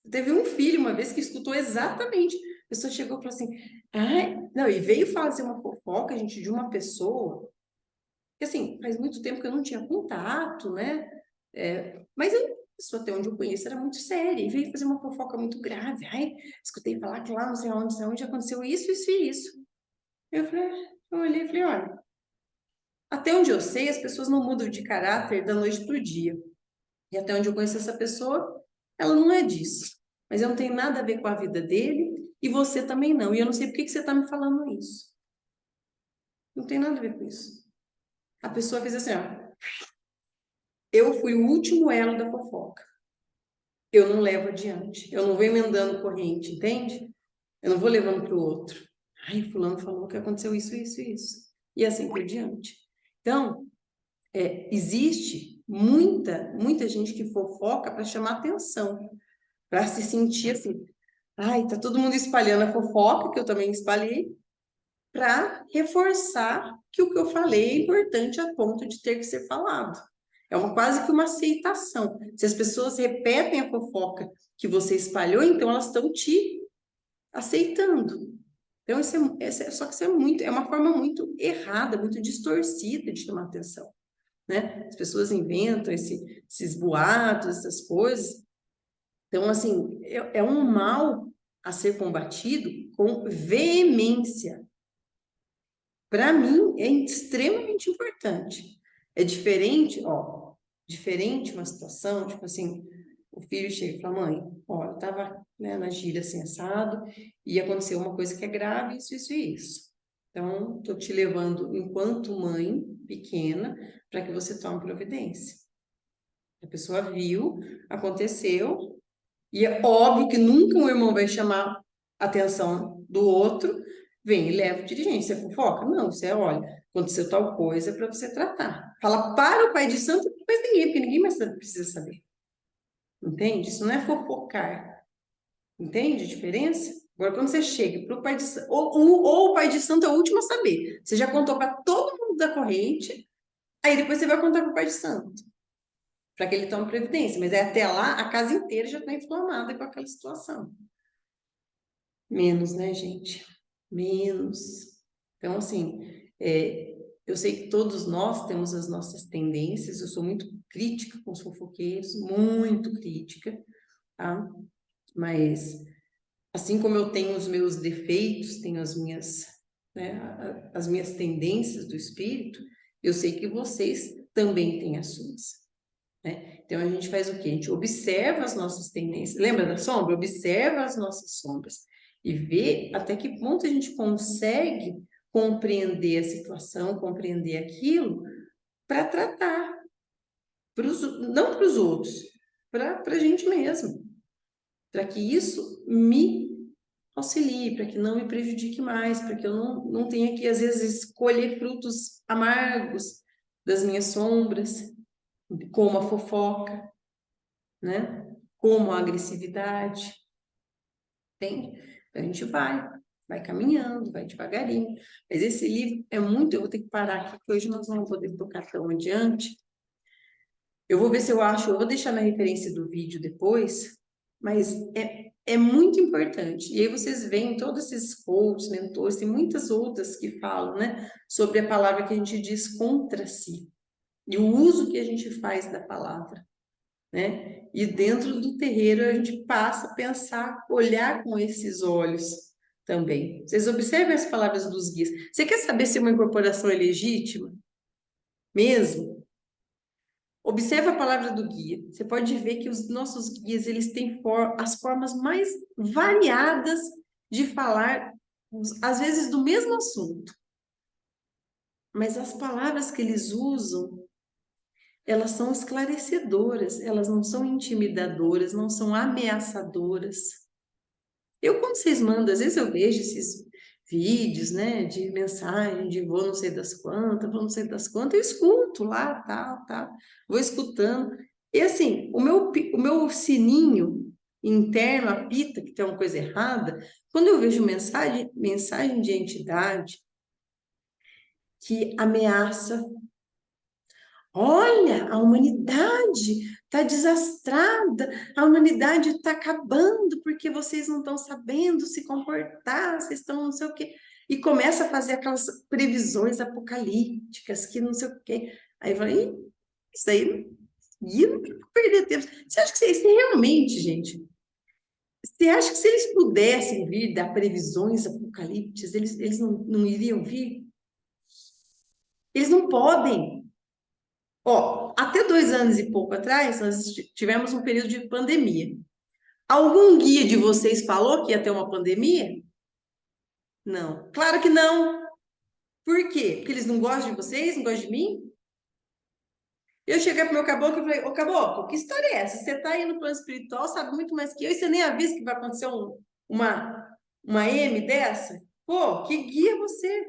Teve um filho uma vez que escutou exatamente. A pessoa chegou e falou assim: ai, não, e veio fazer uma fofoca, gente, de uma pessoa. Que assim, faz muito tempo que eu não tinha contato, né? Mas a pessoa, até onde eu conheço, era muito séria. E veio fazer uma fofoca muito grave. Ai, escutei falar que lá não sei onde aconteceu isso e isso. Eu olhei e falei: olha, até onde eu sei, as pessoas não mudam de caráter da noite para o dia. E até onde eu conheço essa pessoa, ela não é disso. Mas eu não tenho nada a ver com a vida dele e você também não. E eu não sei por que você está me falando isso. Não tem nada a ver com isso. A pessoa fez assim, ó. Eu fui o último elo da fofoca. Eu não levo adiante. Eu não vou emendando corrente, entende? Eu não vou levando para o outro. Ai, fulano falou que aconteceu isso. E assim por diante. Então, existe muita gente que fofoca para chamar atenção, para se sentir assim, ai, tá todo mundo espalhando a fofoca, que eu também espalhei, para reforçar que o que eu falei é importante a ponto de ter que ser falado. É quase que uma aceitação. Se as pessoas repetem a fofoca que você espalhou, então elas estão te aceitando. Então, só que isso é uma forma muito errada, muito distorcida de chamar atenção, né? As pessoas inventam esses boatos, essas coisas. Então, assim, é um mal a ser combatido com veemência. Para mim, é extremamente importante. É diferente, ó. diferente uma situação, tipo assim, o filho chega e fala, mãe, ó, eu tava, né, na gíria assim, assado, e aconteceu uma coisa que é grave, isso e isso. Então, tô te levando enquanto mãe pequena para que você tome providência. A pessoa viu, aconteceu, e é óbvio que nunca um irmão vai chamar a atenção do outro, vem e leva o dirigente. Você fofoca? Não, você olha, aconteceu tal coisa para você tratar. Fala para o pai de santo, depois ninguém, porque ninguém mais precisa saber. Entende? Isso não é fofocar. Entende a diferença? Agora, quando você chega para o pai de santo, ou o pai de santo é o último a saber. Você já contou para todo mundo da corrente, aí depois você vai contar para o pai de santo, para que ele tome previdência. Mas é até lá, a casa inteira já está inflamada com aquela situação. Menos, né, gente? Menos. Então, assim, eu sei que todos nós temos as nossas tendências, eu sou muito crítica com os fofoqueiros, muito crítica, tá? Mas, assim como eu tenho os meus defeitos, tenho as minhas, né, as minhas tendências do espírito, eu sei que vocês também têm as suas. Né? Então a gente faz o quê? A gente observa as nossas tendências. Lembra da sombra? Observa as nossas sombras e vê até que ponto a gente consegue compreender a situação, compreender aquilo para tratar, não para os outros, para a gente mesmo, para que isso me auxilie, para que não me prejudique mais, para que eu não tenha que, às vezes, colher frutos amargos das minhas sombras, como a fofoca, né? Como a agressividade, entende? A gente vai caminhando, vai devagarinho. Mas esse livro é muito, eu vou ter que parar aqui, porque hoje nós não vamos poder tocar tão adiante. Eu vou ver se eu acho, eu vou deixar na referência do vídeo depois, mas é muito importante. E aí vocês veem todos esses coaches, mentores, tem muitas outras que falam, né, sobre a palavra que a gente diz contra si. E o uso que a gente faz da palavra. Né? E dentro do terreiro a gente passa a pensar, olhar com esses olhos também. Vocês observem as palavras dos guias. Você quer saber se uma incorporação é legítima? Mesmo? Observe a palavra do guia. Você pode ver que os nossos guias, eles têm as formas mais variadas de falar, às vezes do mesmo assunto. Mas as palavras que eles usam, elas são esclarecedoras, elas não são intimidadoras, não são ameaçadoras. Eu, quando vocês mandam, às vezes eu vejo esses vídeos, né, de mensagem, de vou não sei das quantas, vou não sei das quantas, eu escuto lá, tal, vou escutando. E assim, o meu sininho interno apita que tem uma coisa errada, quando eu vejo mensagem de entidade que ameaça. Olha, a humanidade está desastrada, a humanidade está acabando porque vocês não estão sabendo se comportar, vocês estão não sei o quê. E começa a fazer aquelas previsões apocalípticas que não sei o quê. Aí vai, isso aí, e não tem que perder tempo. Você acha que se realmente, gente, você acha que se eles pudessem vir dar previsões apocalípticas, eles não iriam vir? Eles não podem. Ó, até 2 anos e pouco atrás, nós tivemos um período de pandemia. Algum guia de vocês falou que ia ter uma pandemia? Não. Claro que não. Por quê? Porque eles não gostam de vocês, não gostam de mim? Eu cheguei pro meu caboclo e falei, ô caboclo, que história é essa? Você tá aí no plano espiritual, sabe muito mais que eu, e você nem avisa que vai acontecer uma M dessa? Pô, que guia é você?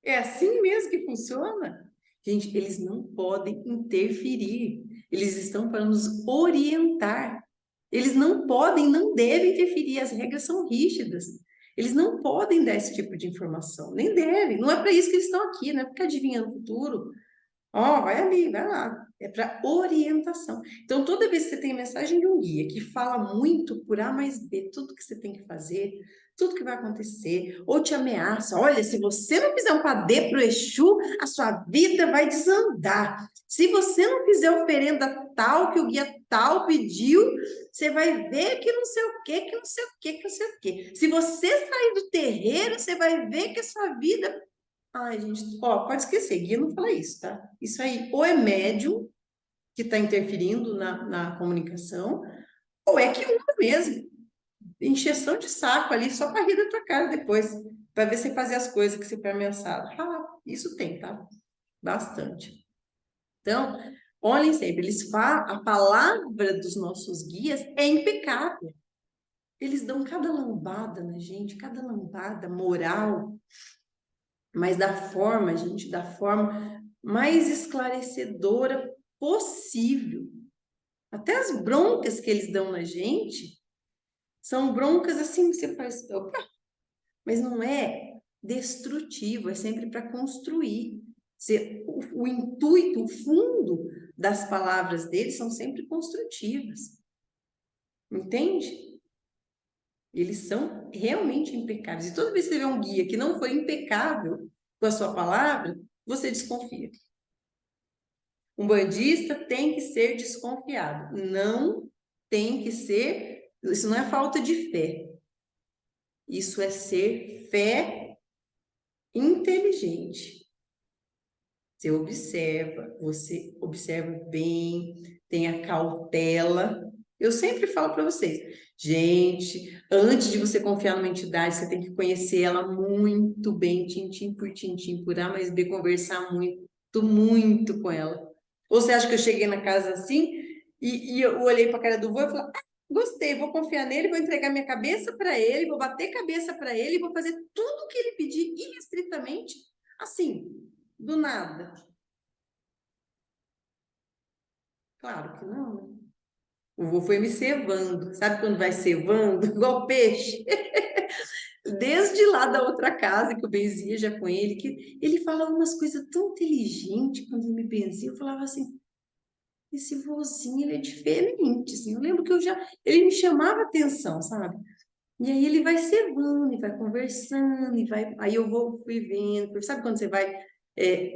É assim mesmo que funciona? Gente, eles não podem interferir. Eles estão para nos orientar. Eles não podem, não devem interferir. As regras são rígidas. Eles não podem dar esse tipo de informação. Nem devem. Não é para isso que eles estão aqui, não é porque adivinhando o futuro. Ó, vai ali, vai lá. É para orientação. Então, toda vez que você tem mensagem de um guia que fala muito por A mais B, tudo que você tem que fazer, tudo que vai acontecer, ou te ameaça, olha, se você não fizer um padê pro Exu, a sua vida vai desandar. Se você não fizer oferenda tal, que o guia tal pediu, você vai ver que não sei o quê, que não sei o quê, que não sei o quê. Se você sair do terreiro, você vai ver que a sua vida Ai, gente, ó, pode esquecer, guia não fala isso, tá? Isso aí, ou é médium que está interferindo na comunicação, ou é que uma mesmo, encheção de saco ali, só para rir da tua cara depois, para ver você fazer as coisas que você foi ameaçado. Ah, isso tem, tá? Bastante. Então, olhem sempre, a palavra dos nossos guias é impecável. Eles dão cada lambada na gente, cada lambada moral, mas da forma, gente, da forma mais esclarecedora possível. Até as broncas que eles dão na gente são broncas assim que você faz, opa, mas não é destrutivo, é sempre para construir. O intuito, o fundo das palavras deles são sempre construtivas. Entende? Eles são realmente impecáveis. E toda vez que você vê um guia que não foi impecável com a sua palavra, você desconfia. Um bandista tem que ser desconfiado. Não tem que ser. Isso não é falta de fé. Isso é ser fé inteligente. Você observa bem, tenha cautela. Eu sempre falo para vocês, gente, antes de você confiar numa entidade, você tem que conhecer ela muito bem, tintim por A mais B, conversar muito, muito com ela. Ou você acha que eu cheguei na casa assim e eu olhei para a cara do vô e falei, ah, gostei, vou confiar nele, vou entregar minha cabeça para ele, vou bater cabeça para ele, vou fazer tudo o que ele pedir irrestritamente, assim, do nada. Claro que não, né? O vô foi me cevando. Sabe quando vai cevando? Igual peixe. Desde lá da outra casa que eu benzia já com ele, que ele falava umas coisas tão inteligentes quando ele me benzia. Eu falava assim, esse vozinho, ele é diferente, assim. Eu lembro que ele me chamava atenção, sabe? E aí ele vai cevando, e vai conversando, e vai. Aí eu fui vendo. Sabe quando você vai.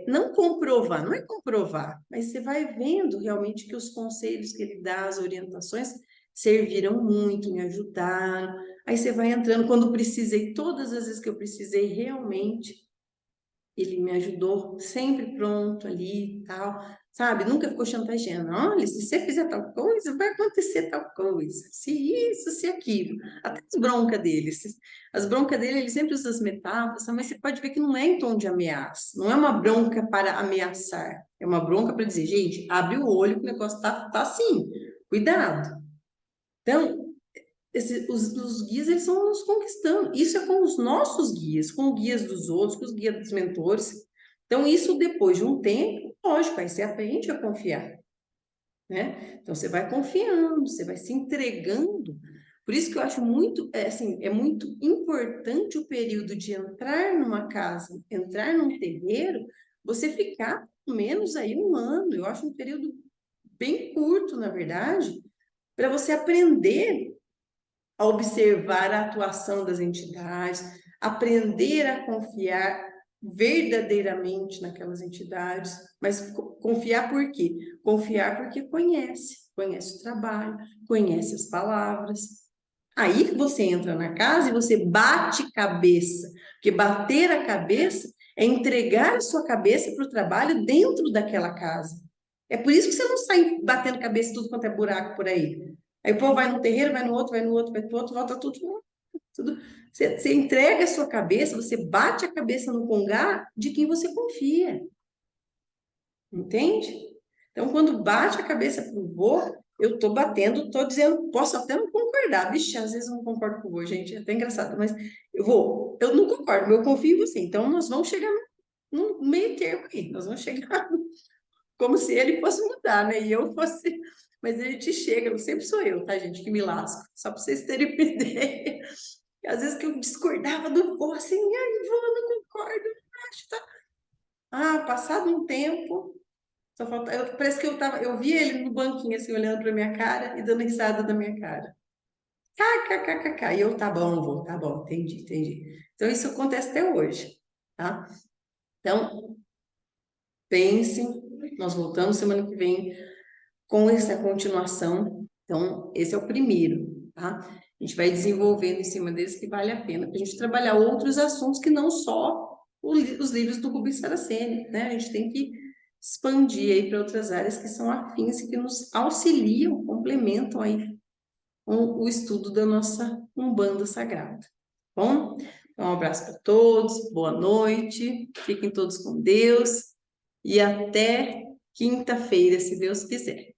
Não comprovar, não é comprovar, mas você vai vendo realmente que os conselhos que ele dá, as orientações, serviram muito, me ajudaram. Aí você vai entrando, quando precisei, todas as vezes que eu precisei realmente, ele me ajudou, sempre pronto ali e tal, sabe? Nunca ficou chantageando. Olha, se você fizer tal coisa, vai acontecer tal coisa. Se isso, se aquilo. Até as broncas dele. As broncas dele, ele sempre usa as metáforas, mas você pode ver que não é em tom de ameaça. Não é uma bronca para ameaçar. É uma bronca para dizer, gente, abre o olho que o negócio tá assim. Cuidado. Então, os guias, eles estão nos conquistando. Isso é com os nossos guias, com os guias dos outros, com os guias dos mentores. Então, isso depois de um tempo, lógico, aí você aprende a confiar, né? Então, você vai confiando, você vai se entregando. Por isso que eu acho muito, assim, é muito importante o período de entrar numa casa, entrar num terreiro, você ficar pelo menos aí um ano. Eu acho um período bem curto, na verdade, para você aprender a observar a atuação das entidades, aprender a confiar verdadeiramente naquelas entidades, mas confiar por quê? Confiar porque conhece o trabalho, conhece as palavras. Aí que você entra na casa e você bate cabeça, porque bater a cabeça é entregar a sua cabeça para o trabalho dentro daquela casa. É por isso que você não sai batendo cabeça tudo quanto é buraco por aí. Aí o povo vai num terreiro, vai no outro, vai no outro, vai no outro, volta tudo. Você entrega a sua cabeça, você bate a cabeça no congá de quem você confia. Entende? Então, quando bate a cabeça pro vô, eu tô batendo, tô dizendo, posso até não concordar. Vixe, às vezes eu não concordo com o vô, gente, é até engraçado, mas eu não concordo, mas eu confio em você. Então, nós vamos chegar no meio termo aí, nós vamos chegar como se ele fosse mudar, né? E eu fosse. Mas a gente chega, não sempre sou eu, tá, gente, que me lasco, só para vocês terem uma ideia. Às vezes que eu discordava do vô, assim, ai, vô, eu não concordo, não acho, tá? Ah, passado um tempo, só falta, parece que eu via ele no banquinho, assim, olhando para minha cara e dando risada da minha cara. KKKKK. E eu, tá bom, vô, tá bom, entendi. Então, isso acontece até hoje, tá? Então, pensem, nós voltamos semana que vem com essa continuação. Então, esse é o primeiro, tá? A gente vai desenvolvendo em cima deles que vale a pena, para a gente trabalhar outros assuntos que não só os livros do Rubens Saraceni, né? A gente tem que expandir aí para outras áreas que são afins e que nos auxiliam, complementam aí com o estudo da nossa Umbanda Sagrada. Bom, então, um abraço para todos, boa noite, fiquem todos com Deus e até quinta-feira, se Deus quiser.